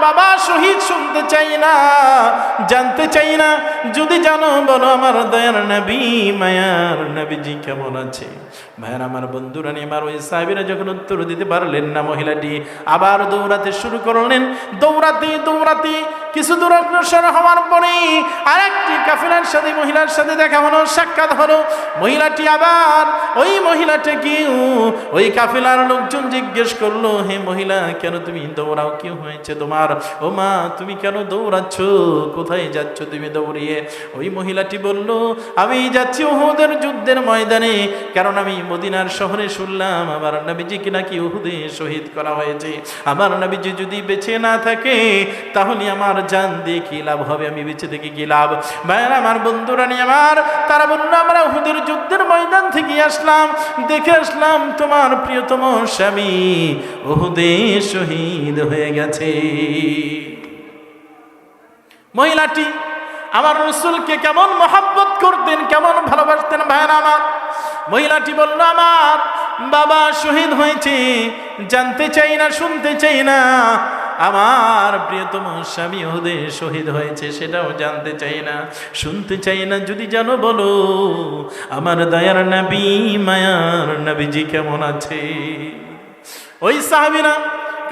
বাবা শহীদ শুনতে চাই না, জানতে চাই না। যদি জানো বলো আমার দয়ার নবী মায়ার নবীজি কেমন আছে। ভাইয়ের আমার, বন্ধুরা আমার, ওই সাহাবীরা যখন উত্তর দিতে পারলেন না, মহিলাটি আবার দৌড়াতে শুরু করলেন। দৌড়াতে দৌড়াতে কিছু দূর অগ্রসর হওয়ার পরে আরেকটি কাফেলার সাথে মহিলার সাথে দেখা হলো, সাক্ষাৎ হলো। মহিলাটি আবার ওই মহিলাটাকে ওই কাফেলার লোকজন জিজ্ঞেস করলো, হে মহিলা কেন তুমি দৌড়াও, কি হয়েছে তোমার? ও মা তুমি কেন দৌড়াচ্ছ, কোথায় যাচ্ছ তুমি দৌড়িয়ে? ওই মহিলাটি বলল, আমি যাচ্ছি উহুদের যুদ্ধের ময়দানে, কারণ আমি মদিনার শহরে শুনলাম আমার নবীজিকে নাকি উহুদে শহীদ করা হয়েছে। আমার নবীজি যদি বেঁচে না থাকে তাহলে আমার জান দিয়ে কি লাভ হবে, আমি বেঁচে থেকে কি লাভ? ভাইরা আমার, বন্ধুরা আমার, তারা বলল আমরা উহুদের যুদ্ধের ময়দান থেকে আসলাম, দেখে আসলাম তোমার প্রিয়তম স্বামী উহুদে শহীদ হয়ে গেছে। মহিলাটি আমার রাসূলকে কেমন মহব্বত করতেন, কেমন ভালোবাসতেন ভাইরা আমার। মহিলাটি বলল, আমার বাবা শহীদ হয়েছে, জানতে চাই না, শুনতে চাই না। আমার প্রিয়তম স্বামী উহুদে শহীদ হয়েছে, সেটাও জানতে চাই না, শুনতে চাই না। যদি জানো বলো আমার দয়ার নবী মায়ার নবীজি কেমন আছে। ওই সাহাবীরা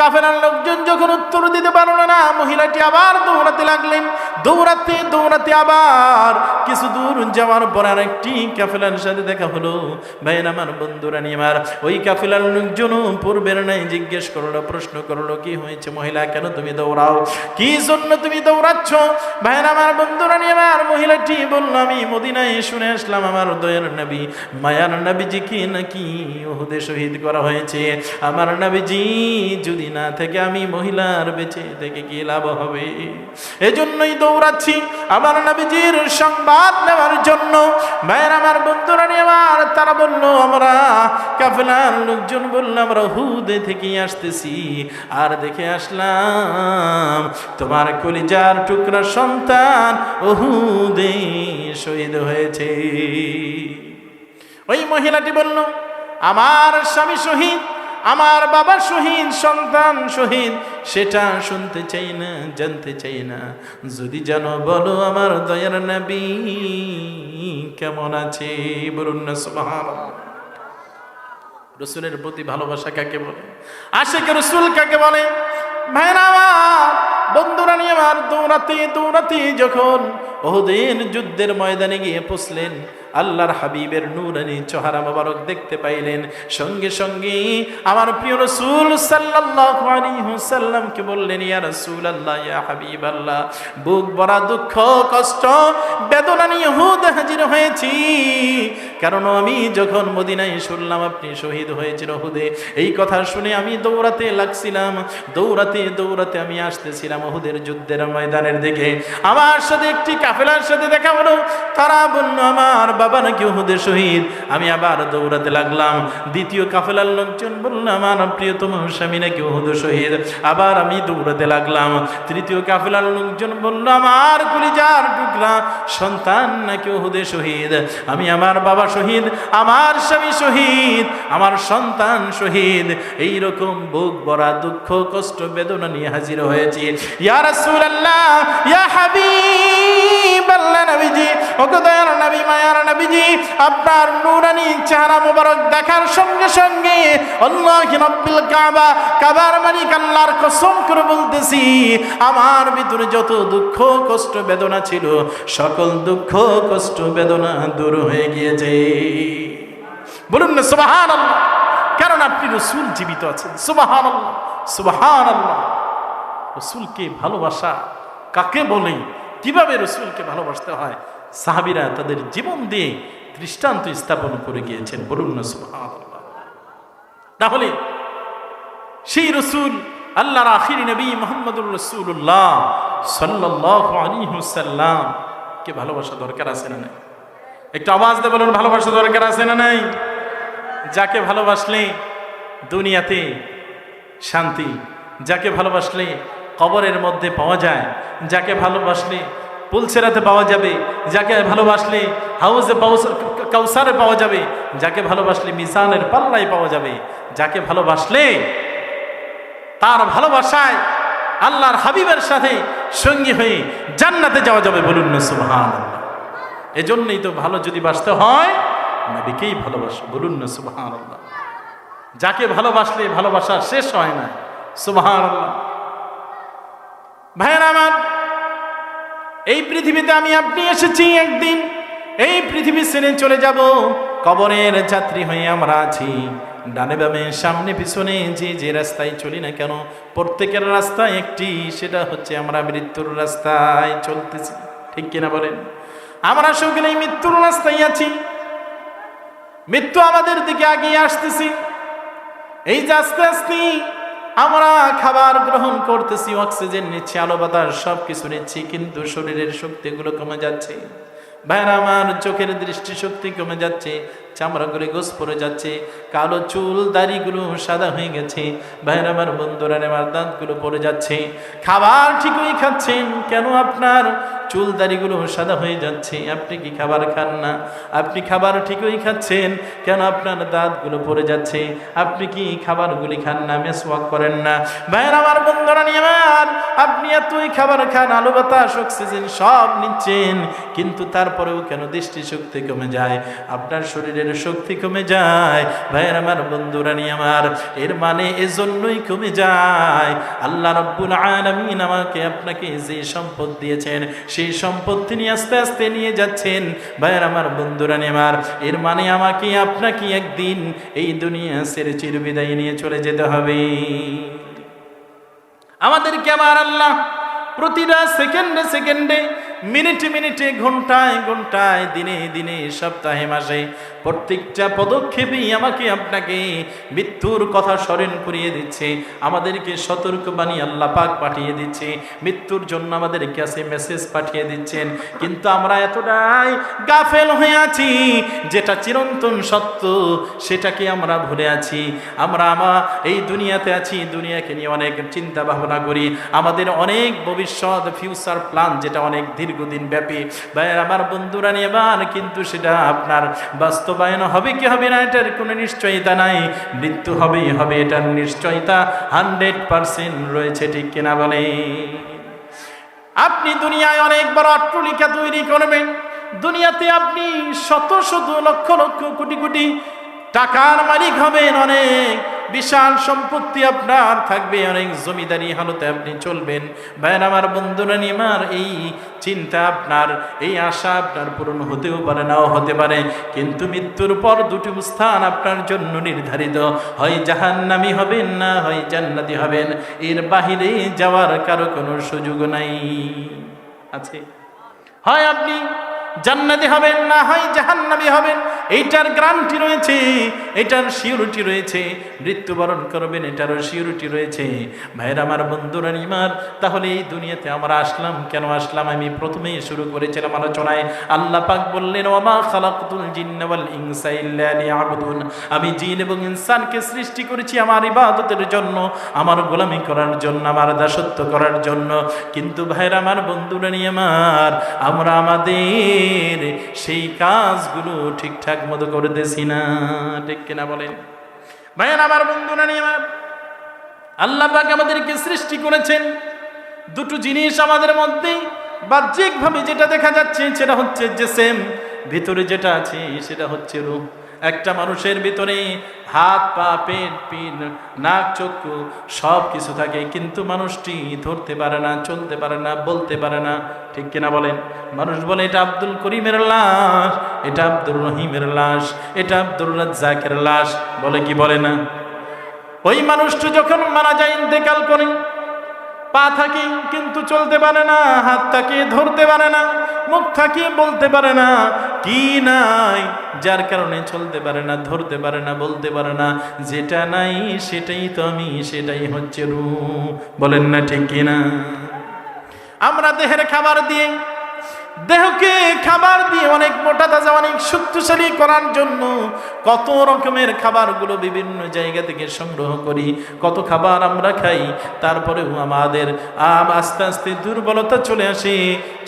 কাফেলার লোকজন যখন উত্তর দিতে পারল না, মহিলাটি আবার দৌড়াতে লাগলেন। দৌড়াতে দৌড়াতে আবার কিছু দূর যাওয়ার পর আরেকটি কাফেলার সাথে দেখা হলো। ভাইয়ের আমার, বন্ধুরা আমার, ওই কাফেলার লোকজন পূর্বের নাই জিজ্ঞেস করলো, প্রশ্ন করলো, কি হয়েছে মহিলা, কেন তুমি দৌড়াও, কি জন্য তুমি দৌড়াচ্ছ? ভাইয়ের আমার, বন্ধুরা আমার, মহিলাটি বলল, আমি মদিনায় শুনে আসলাম আমার দয়ার নবী মায়ার নবীজি কি নাকি উহুদে শহীদ করা হয়েছে। আমার নবীজি যদি না থেকে আমি মহিলার বেঁচে থেকে কি লাভ হবে? এজন্যই দৌড়াচ্ছি আমার নবীজির সংবাদ নেওয়ার জন্য। ভাইয়ের আমার, বন্ধুরা আমার, তারা বলল, আমরা কাফেলার লোকজন বলল আমরা উহুদে থেকে আসতেছি, আর দেখে আসলাম তোমার কলিজার টুকরা সন্তান উহুদে শহীদ হয়েছে। ওই মহিলাটি বলল, আমার স্বামী শহীদ, আমার বাবা শহীদ, সন্তান শহীদ, সেটা শুনতে চাই না, জানতে চাই না। যদি জানো বলো আমার দয়ার নবী কেমন আছে। বলুন না সুবহানাল্লাহ। রাসূলের প্রতি ভালোবাসা কাকে বলে? আশিকে রাসূল কাকে বলে? ভাইরা আমার, বন্ধুরা আমার, দৌড়াতে দৌড়াতে যখন উহুদের যুদ্ধের ময়দানে গিয়ে পৌঁছলেন, আল্লাহর হাবিবের নূরানি চেহারা মোবারক দেখতে পাইলেন। সঙ্গে সঙ্গে আমার প্রিয় রাসূল সাল্লাল্লাহু আলাইহি ওয়াসাল্লামকে বললেন, ইয়া রাসূলুল্লাহ, ইয়া হাবিবাল্লাহ, বুক ভরা দুঃখ, কষ্ট, বেদনা নিয়ে উহুদে হাজির হয়েছি। কারণ আমি যখন মদিনায় শুনলাম আপনি শহীদ হয়েছেন উহুদে, এই কথা শুনে আমি দৌড়াতে লাগছিলাম। দৌড়াতে দৌড়াতে আমি আসতেছিলাম উহুদের যুদ্ধের ময়দানের দিকে। আমার সাথে একটি কাফেলার সাথে দেখা হলো। তারা বলল, আমার বাবা নাকি উহুদে শহীদ। আমি আবার দৌড়াতে লাগলাম। দ্বিতীয় কাফেলার লোকজন বলল, আমার প্রিয়তম স্বামী নাকি উহুদে শহীদ। আবার আমি দৌড়াতে লাগলাম। তৃতীয় কাফেলার লোকজন বলল, আমার কলিজার টুকরা সন্তান নাকি উহুদে শহীদ। আমি আমার বাবা শহীদ, আমার স্বামী শহীদ, আমার সন্তান শহীদ। এই রকম বুক ভরা দুঃখ, কষ্ট, বেদনা নিয়ে হাজির হয়েছি। ইয়া রাসূলুল্লাহ, ইয়া হাবিবাল্লাহ নবীজি, ওগো দয়ার নবী মায়ার নবীজি, আপনার নূরানি চেহারা মোবারক দেখার সঙ্গে সঙ্গে আল্লাহি রাব্বিল কাবা, কাবার মালিক আল্লাহর কসম করে বলতেছি, আমার ভিতরে যত দুঃখ, কষ্ট, বেদনা ছিল, সকল দুঃখ, কষ্ট, বেদনা দূর হয়ে গিয়েছে। বলুন না সুবহানাল্লাহ। কারণ আপনি রাসূল জীবিত আছেন। সুবহানাল্লাহ, সুবহানাল্লাহ। রাসূলকে ভালোবাসা কাকে বলে, কিভাবে রাসূলকে ভালোবাসতে হয়, সাহাবীরা তাদের জীবন দিয়ে দৃষ্টান্ত স্থাপন করে গিয়েছেন। বলুন না সুবহানাল্লাহ। তাহলে সেই রাসূল, আল্লাহর আখিরি নবী মুহাম্মদুর রাসূলুল্লাহ সাল্লাল্লাহু আলাইহি ওয়াসাল্লাম কে ভালোবাসা দরকার আছে না নাই? একটু আওয়াজ দিয়ে বলুন, ভালোবাসা দরকার আছে না নাই? যাকে ভালোবাসলে দুনিয়াতে শান্তি, যাকে ভালোবাসলে কবরের মধ্যে পাওয়া যায়, যাকে ভালোবাসলে পুলসেরাতে পাওয়া যাবে, যাকে ভালোবাসলে হাউজে কাউসারে পাওয়া যাবে, যাকে ভালোবাসলে মিজানের পাল্লায় পাওয়া যাবে, যাকে ভালোবাসলে তার ভালোবাসায় আল্লাহর হাবিবের সাথে সঙ্গী হয়ে জান্নাতে যাওয়া যাবে, বলুন না সুবহানাল্লাহ। এজন্যই তো ভালো যদি বাসতে হয় নবীকেই ভালোবাসো, বলুন না সুবহানাল্লাহ। যাকে ভালোবাসলে ভালোবাসা শেষ হয় না, সুবহানাল্লাহ। ভাইয়েরা আমার, এই পৃথিবীতে আমি আপনি এসেছি, একদিন এই পৃথিবী ছেড়ে চলে যাব। কবরের যাত্রী হয়ে আমরা আছি। ডানে বামে সামনে পিছনে যে রাস্তায় চলি না কেন, প্রত্যেকের রাস্তা একটি, সেটা হচ্ছে আমরা মৃত্যুর রাস্তায় চলতেছি, ঠিক কিনা বলেন? আমরা সকলেই মৃত্যুর রাস্তায় আছি। মৃত্যু আমাদের দিকে আগিয়ে আসতেছি। এই যে আস্তে আস্তে আমরা খাবার গ্রহণ করতেছি, অক্সিজেন নিচ্ছি, আলো বাতাস সব কিছু নিচ্ছি, কিন্তু শরীরের শক্তিগুলো কমে যাচ্ছে। ভাইরা আমার, চোখের দৃষ্টিশক্তি কমে যাচ্ছে, চামড়াগুলি গোস পড়ে যাচ্ছে, কালো চুল দাড়িগুলো সাদা হয়ে গেছে। ভাইরা আমার, বন্ধুরা আমার, দাঁতগুলো পড়ে যাচ্ছে। খাবার ঠিকই খাচ্ছেন, কেন আপনার চুল দাড়িগুলো সাদা হয়ে যাচ্ছে? আপনি কি খাবার খান না? আপনি খাবার ঠিকই খাচ্ছেন, কেন আপনার দাঁতগুলো পড়ে যাচ্ছে? আপনি কি খাবারগুলি খান না, মেসওয়াক করেন না? ভাইরা আমার, বন্ধুরা আমার, আপনি এতই খাবার খান, আলো বাতাস অক্সিজেন সব নিচ্ছেন, কিন্তু তারপরেও কেন দৃষ্টিশক্তি কমে যায়? আপনার শরীরের শক্তি কমে যায়। ভাইয়ের আমার, বন্ধুরা আমার, এর মানে এজন্যই কমে যায়, আল্লাহ রাব্বুল আলামিন আমাকে আপনাকে যে সম্পদ দিয়েছেন সেই সম্পদ তিনি আস্তে আস্তে নিয়ে যাচ্ছেন। ভাইয়ের আমার, বন্ধুরা আমার, এর মানে আমাকে আপনাকে একদিন এই দুনিয়া ছেড়ে চিরবিদায় নিয়ে চলে যেতে হবে। আমাদেরকে আমার আল্লাহ প্রতিটা সেকেন্ডে সেকেন্ডে, মিনিটে মিনিটে, ঘন্টায় ঘন্টায়, দিনে দিনে, সপ্তাহে মাসে, প্রত্যেকটা পদক্ষেপেই আমাকে আপনাকে মৃত্যুর কথা স্মরণ করিয়ে দিচ্ছে। আমাদেরকে সতর্কবাণী আল্লাহ পাক পাঠিয়ে দিচ্ছে, মৃত্যুর জন্য আমাদের কাছে মেসেজ পাঠিয়ে দিচ্ছেন। কিন্তু আমরা এতটাই গাফেল হয়ে আছি, যেটা চিরন্তন সত্য সেটাকে আমরা ভুলে আছি। আমরা এই দুনিয়াতে আছি, দুনিয়াকে নিয়ে অনেক চিন্তা ভাবনা করি, আমাদের অনেক ভবিষ্যৎ ফিউচার প্ল্যান, যেটা অনেক দীর্ঘদিন ব্যাপী। ভাই আমার, বন্ধুরা এবার কিন্তু সেটা আপনার বাস্তবায়ন হবে কি হবে না এটার কোনো নিশ্চয়তা নাই। মৃত্যু হবেই হবে, এটার নিশ্চয়তা 100% রয়েছে, ঠিক কিনা বলে? আপনি দুনিয়ায় অনেক বড় অট্টালিকা তৈরি করবেন, দুনিয়াতে আপনি শত শত লক্ষ লক্ষ কোটি কোটি টাকার মালিক হবেন, অনেক বিশাল সম্পত্তি আপনার থাকবে, অনেক জমিদারি হালতে আপনি চলবেন। ভাইয়ের আমার, বন্ধুরা আমার, এই চিন্তা আপনার, এই আশা আপনার পূরণ হতেও পারে, নাও হতে পারে। কিন্তু মৃত্যুর পর দুটি স্থান আপনার জন্য নির্ধারিত, হয় জাহান্নামী হবেন, না হয় জান্নাতি হবেন। এর বাহিরে যাওয়ার কারো কোনো সুযোগ নাই। আছে, হয় আপনি জান্নাতি হবেন, না হয় জাহান্নামী হবেন। এইটার গ্যারান্টি রয়েছে, এটার সিউরিটি রয়েছে। মৃত্যুবরণ করবেন, এটারও সিউরিটি রয়েছে। ভাইরা আমার, বন্ধুরা আমার, তাহলে এই দুনিয়াতে আমরা আসলাম কেন আসলাম? আমি প্রথমেই শুরু করেছিলাম আলোচনায়, আল্লাহ পাক বললেন, ওয়ামা খালাকতুল জিন্না ওয়াল ইনসা ইল্লা লিয়াবুদুন। আমি জিন এবং ইনসানকে সৃষ্টি করেছি আমার ইবাদতের জন্য, আমার গোলামি করার জন্য, আমার দাসত্ব করার জন্য। কিন্তু ভাইরা আমার, বন্ধুরা আমার, আমরা আমাদের সেই কাজগুলো ঠিকঠাক মতো করতেছি না, ঠিক কিনা বলেন? ভাইয়ের আমার, বন্ধুরা আমার, আল্লাহ পাক আমাদেরকে সৃষ্টি করেছেন দুটো জিনিস আমাদের মধ্যে। বাহ্যিকভাবে যেটা দেখা যাচ্ছে সেটা হচ্ছে জিসম, ভিতরে যেটা আছে সেটা হচ্ছে রূহ। একটা মানুষের ভিতরে হাত, পা, পেট, পিঠ, নাক, চক্ষু সব কিছু থাকে, কিন্তু মানুষটি ধরতে পারে না, চলতে পারে না, বলতে পারে না, ঠিক কিনা বলেন? মানুষ বলে এটা আব্দুল করিমের লাশ, এটা আব্দুর রহিমের লাশ, এটা আব্দুর রাজ্জাকের লাশ, বলে কি বলে না? ওই মানুষটি যখন মারা যায়, ইন্তেকাল করে, পা থাকে কিন্তু চলতে পারে না, হাত থাকে ধরতে পারে না, মুখ থাকে বলতে পারে না, কি নাই যার কারণে চলতে পারে না, ধরতে পারে না, বলতে পারে না। যেটা নাই সেটাই তো আমি, সেটাই হচ্ছে রূহ, বলেন না ঠিক কিনা? আমরা দেহের খাবার দিয়ে দেহকে খাবার দিয়ে অনেক মোটা তাজা অনেক শক্তিশালী করার জন্য কত রকমের খাবারগুলো বিভিন্ন জায়গা থেকে সংগ্রহ করি, কত খাবার আমরা খাই, তারপরেও আমাদের আস্তে আস্তে দুর্বলতা চলে আসে,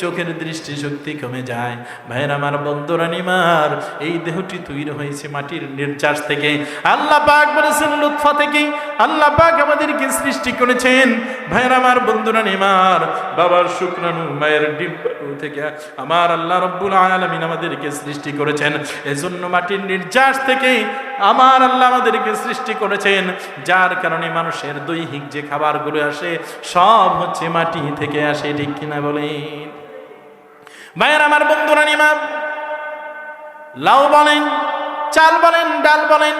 চোখের দৃষ্টিশক্তি কমে যায়। ভাইয়ের আমার, বন্ধুরা নিমার, এই দেহটি তৈরি হয়েছে মাটির নির্যাস থেকে। আল্লাহ পাক বলেছেন লুৎফা থেকে আল্লাহ পাক আমাদেরকে সৃষ্টি করেছেন। ভাইয়ের আমার, বন্ধুরা নিমার, বাবার শুক্রাণু মায়ের ডিম্বাণু থেকে আমার আল্লাহ রব্বুল আলামিন আমাদেরকে সৃষ্টি করেছেন। এজন্য মাটির নির্যাস থেকে আমার আল্লাহ আমাদেরকে সৃষ্টি করেছেন, যার কারণে মানুষের দৈহিক যে খাবারগুলো আসে সব হচ্ছে মাটি থেকে আসে। ঠিক কিনা বলেন ভাইয়ের আমার, বন্ধুরা নিমার, লাউ বলেন, চাল বলেন, ডাল বলেন,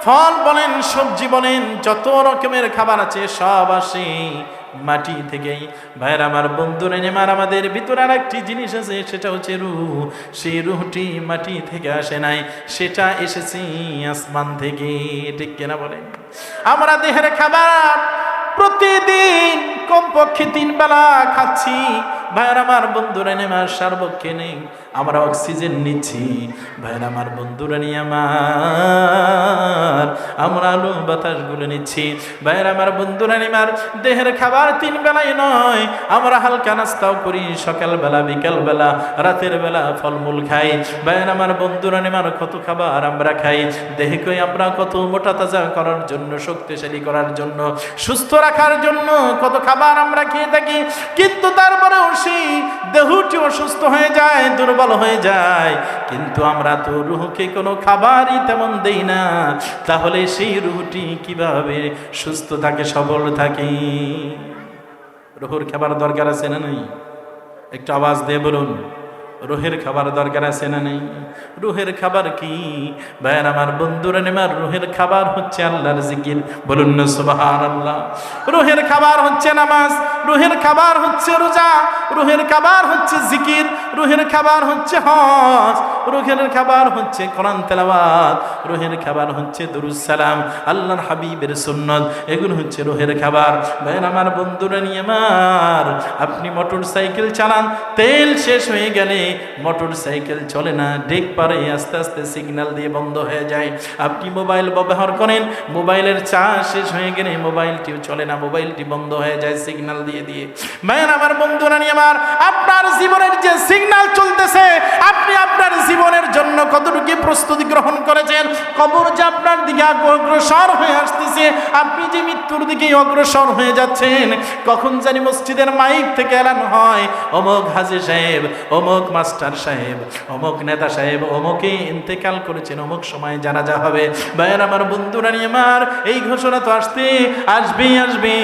ফল বলেন, সবজি বলেন, যত রকমের খাবার আছে সব আসে মাটি থেকেই। ভাইয়ের আমার, বন্ধুরা নিমার, আমাদের ভিতরে আর একটি জিনিস আছে, সেটা হচ্ছে রূহ। সেই রূহটি মাটি থেকে আসে নাই, সেটা এসেছে আসমান থেকে। ঠিক কিনা বলেন? আমরা দেহের খাবার প্রতিদিন কমপক্ষে 3 বেলা খাচ্ছি। ভাইয়ের আমার, বন্ধুরা নিমার, সার্বক্ষণিক নেই আমরা অক্সিজেন নিচ্ছি। ভাইয়ের আমার, বন্ধুরা নিয়ে আমরা আলো বাতাসগুলো নিচ্ছি। ভাইয়ের আমার, বন্ধুরা নিমার, দেহের খাবার 3 বেলায় নয়, আমরা হালকা নাস্তাও করি, সকালবেলা, বিকালবেলা, রাতের বেলা ফলমূল খাই। ভাইয়ের আমার, বন্ধুরা নিমার, কত খাবার আমরা খাই। দেহকে আমরা কত মোটা তাজা করার জন্য, শক্তিশালী করার জন্য, সুস্থ রাখার জন্য কত খাবার আমরা খেয়ে থাকি, কিন্তু তারপরেও সেই দেহটি অসুস্থ হয়ে যায়, দুর্বল হয়ে যায়। কিন্তু আমরা তো রুহকে কোনো খাবারই তেমন দেই না, তাহলে সেই রুহটি কিভাবে সুস্থ থাকে, সবল থাকে? রুহের খাবার দরকার আছে না নেই? একটু আওয়াজ দিয়ে বলুন, রুহের খাবার দরকার আছে না নেই? রুহের খাবার কি? ভাইয়ের আমার, বন্ধুরা নেমার, রুহের খাবার হচ্ছে আল্লাহর জিকির। বলুন না সুবহানাল্লাহ। রুহের খাবার হচ্ছে নামাজ, রুহের খাবার হচ্ছে রোজা, রুহের খাবার হচ্ছে জিকির, রুহের খাবার হচ্ছে হজ, রুহের খাবার হচ্ছে কোরআন তেলাওয়াত, রুহের খাবার হচ্ছে দুরূদ সালাম, আল্লাহর হাবিবের সুন্নাত। এগুলো হচ্ছে রুহের খাবার। ভাইয়ের আমার, বন্ধুরা নিমার, আপনি মোটর সাইকেল চালান, তেল শেষ হয়ে গেলে মোটর সাইকেল চলে না, ডেক পারে আস্তে আস্তে সিগন্যাল দিয়ে বন্ধ হয়ে যায়। আপনি মোবাইল ব্যবহার করেন, মোবাইলের চার্জ শেষ হয়ে গেলে মোবাইলটিও চলে না, মোবাইলটি বন্ধ হয়ে যায় সিগন্যাল দিয়ে দিয়ে। ভাইয়ের আমার, বন্ধুরা নিমার, আপনার জীবনের যে সিগন্যাল চলতেছে, আপনি আপনার জীবনের জন্য কতটুকু প্রস্তুতি গ্রহণ করেছেন? কবর যে আপনার দিকে অগ্রসর হয়ে আসতেছে, আপনি যে মৃত্যুর দিকে অগ্রসর হয়ে যাচ্ছেন, কখন জানি মসজিদের মাইক থেকে এলান হয়, অমুক হাজী সাহেব, অমুক মাস্টার সাহেব, অমুক নেতা সাহেব, অমুকে ইন্তেকাল করেছেন, অমুক সময় জানাজা হবে। ভাইয়ের আমার, বন্ধুরা নিমার, এই ঘোষণা তো আসবে।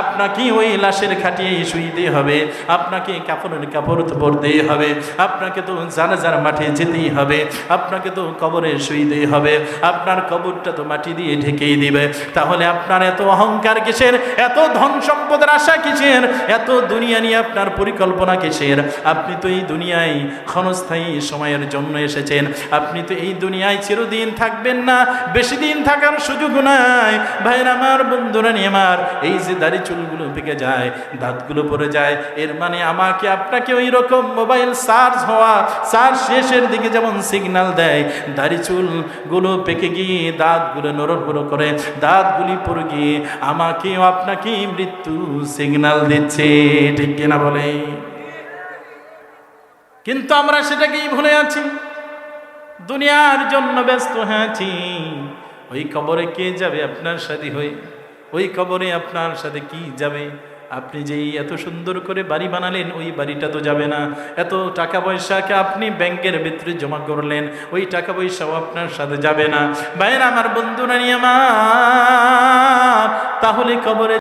আপনাকে ওই লাশের খাটিয়ে শুইতে হবে, আপনাকে কাপড়ের কাপড় পরতেই হবে, আপনাকে তো জানাজার মাঠে যেতেই হবে, আপনাকে তো কবরে শুইতেই হবে, আপনার কবরটা তো মাটি দিয়ে ঢেকেই দিবে। তাহলে আপনার এত অহংকার কিসের? এত ধন সম্পদের আশা কিসের? এত দুনিয়া নিয়ে আপনার পরিকল্পনা কিসের? আপনি তো এই দুনিয়ায় ক্ষণস্থায়ী সময়ের জন্য এসেছেন, আপনি তো এই দুনিয়ায় চিরদিন থাকবেন না, বেশি দিন থাকার সুযোগ নাই। ভাইরা আমার, বন্ধুরা নিয়ে আমার, এই যে দাড়ি চুলগুলো পেকে যায়, দাঁতগুলো পড়ে যায়, এর মানে আমাকে আপনাকে ওই রকম মোবাইল চার্জ শেষের দিকে যেমন সিগন্যাল দেয়, দাড়ি চুলগুলো পেকে গিয়ে দাঁতগুলো নড়বড় করে, দাঁতগুলি পড়ে গিয়ে আমাকেও আপনাকে মৃত্যু সিগন্যাল দিচ্ছে। ঠিক কিনা বলে? কিন্তু আমরা সেটাকেই ভুলে আছি, দুনিয়ার জন্য ব্যস্ত হয়ে আছি। ওই কবরে কে যাবে আপনার সাথে হয়ে? ওই কবরে আপনার সাথে কি যাবে? আপনি যেই এত সুন্দর করে বাড়ি বানালেন, ওই বাড়িটা তো যাবে না। এত টাকা পয়সাকে আপনি ব্যাংকের ভিতরে জমা করলেন, ওই টাকা পয়সাও আপনার সাথে যাবে না। ভাইয়েরা আমার, বন্ধুরা নিয়ে আমার, তাহলে কবরে